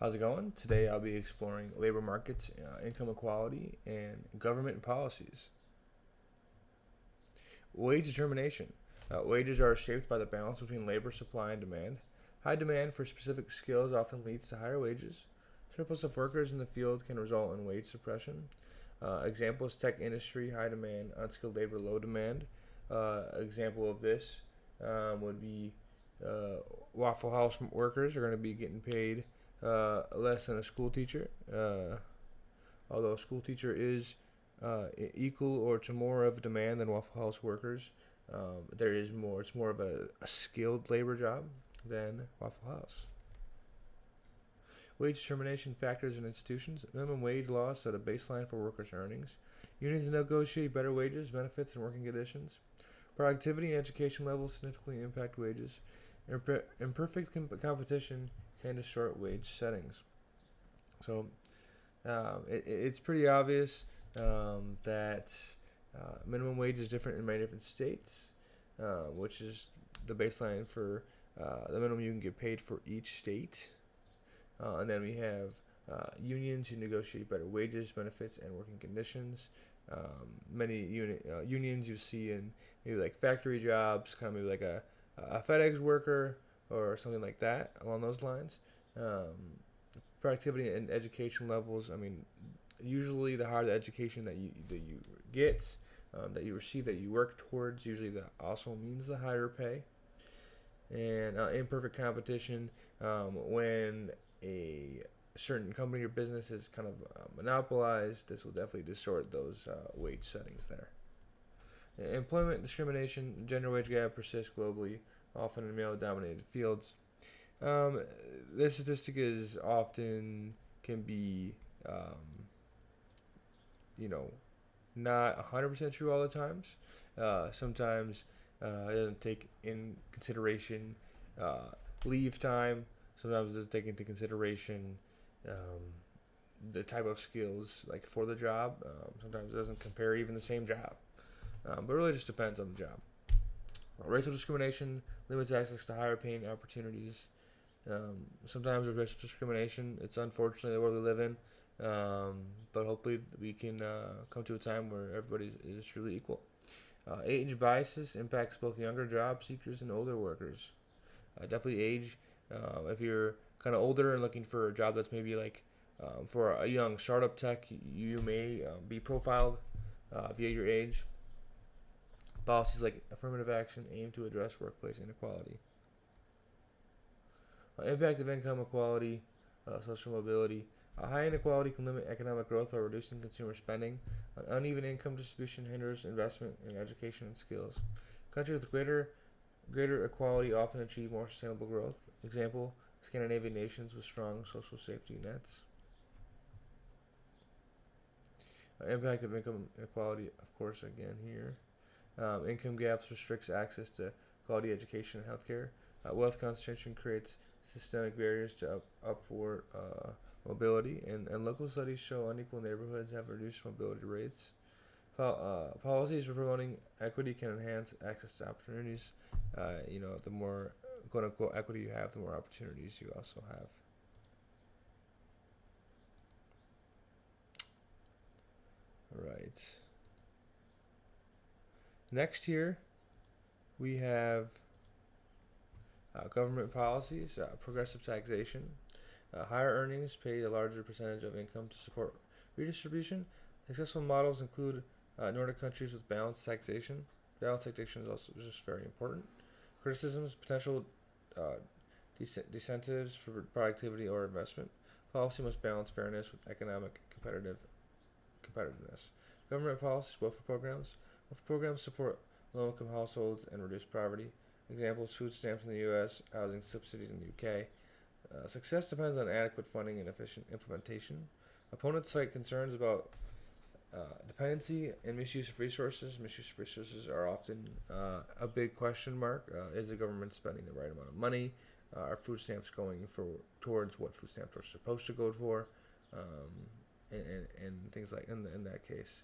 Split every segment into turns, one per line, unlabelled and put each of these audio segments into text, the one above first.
How's it going? Today I'll be exploring labor markets, income equality, and government policies. Wage determination. Wages are shaped by the balance between labor supply and demand. High demand for specific skills often leads to higher wages. Surplus of workers in the field can result in wage suppression. Examples: tech industry, high demand; unskilled labor, low demand. Example of this would be uh, Waffle House workers are going to be getting paid less than a school teacher. Although a school teacher is equal or to more of a demand than Waffle House workers, there is more. It's more of a skilled labor job than Waffle House. Wage determination factors in institutions. Minimum wage laws set a baseline for workers' earnings. Unions negotiate better wages, benefits, and working conditions. Productivity and education levels significantly impact wages. Imperfect competition can distort wage settings. So it's pretty obvious that minimum wage is different in many different states, which is the baseline for the minimum you can get paid for each state. And then we have unions who negotiate better wages, benefits, and working conditions. Unions you see in maybe like factory jobs, kind of maybe like a FedEx worker or something like that along those lines. Um, Productivity and education levels. I mean, usually the higher the education that you get, that you receive, that you work towards, usually that also means the higher pay. And imperfect competition, when a certain company or business is kind of monopolized, this will definitely distort those wage settings there. Employment discrimination, gender wage gap persists globally, often in male-dominated fields. Um, this statistic is often can be, um, you know, not 100% true all the times. Sometimes it doesn't take in consideration uh, leave time. Sometimes it doesn't take into consideration um, the type of skills like for the job. Sometimes it doesn't compare even the same job, but it really just depends on the job. Racial discrimination limits access to higher paying opportunities. Sometimes with racial discrimination, it's unfortunately the world we live in. But hopefully we can come to a time where everybody is truly equal. Age biases impacts both younger job seekers and older workers. Definitely age. If you're kind of older and looking for a job that's maybe like for a young startup tech, you may be profiled via your age. Policies like affirmative action aim to address workplace inequality. Impact of income equality, social mobility. High inequality can limit economic growth by reducing consumer spending. An uneven income distribution hinders investment in education and skills. Countries with greater equality often achieve more sustainable growth. Example: Scandinavian nations with strong social safety nets. Impact of income inequality, of course, again here. Income gaps restricts access to quality education and healthcare. Wealth concentration creates systemic barriers to upward mobility, and local studies show unequal neighborhoods have reduced mobility rates. Policies for promoting equity can enhance access to opportunities. The more quote unquote equity you have, the more opportunities you also have. All right. Next here, we have government policies, progressive taxation. Higher earnings pay a larger percentage of income to support redistribution. Successful models include Nordic countries with balanced taxation. Balanced taxation is also just very important. Criticisms, potential uh, disincentives for productivity or investment. Policy must balance fairness with economic competitiveness. Government policies, welfare programs. Welfare programs support low-income households and reduce poverty. Examples: food stamps in the U.S., housing subsidies in the U.K. Success depends on adequate funding and efficient implementation. Opponents cite concerns about dependency and misuse of resources. Misuse of resources are often a big question mark. Is the government spending the right amount of money? Are food stamps going for towards what food stamps are supposed to go for? And things like in that case.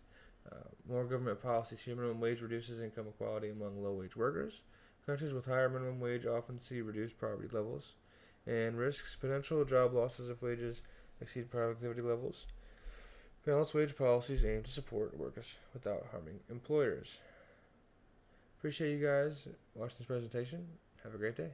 More government policies here. Minimum wage reduces income equality among low wage workers. Countries with higher minimum wage often see reduced poverty levels. and risks potential job losses if wages exceed productivity levels. Balanced wage policies aim to support workers without harming employers. Appreciate you guys watching this presentation. Have a great day.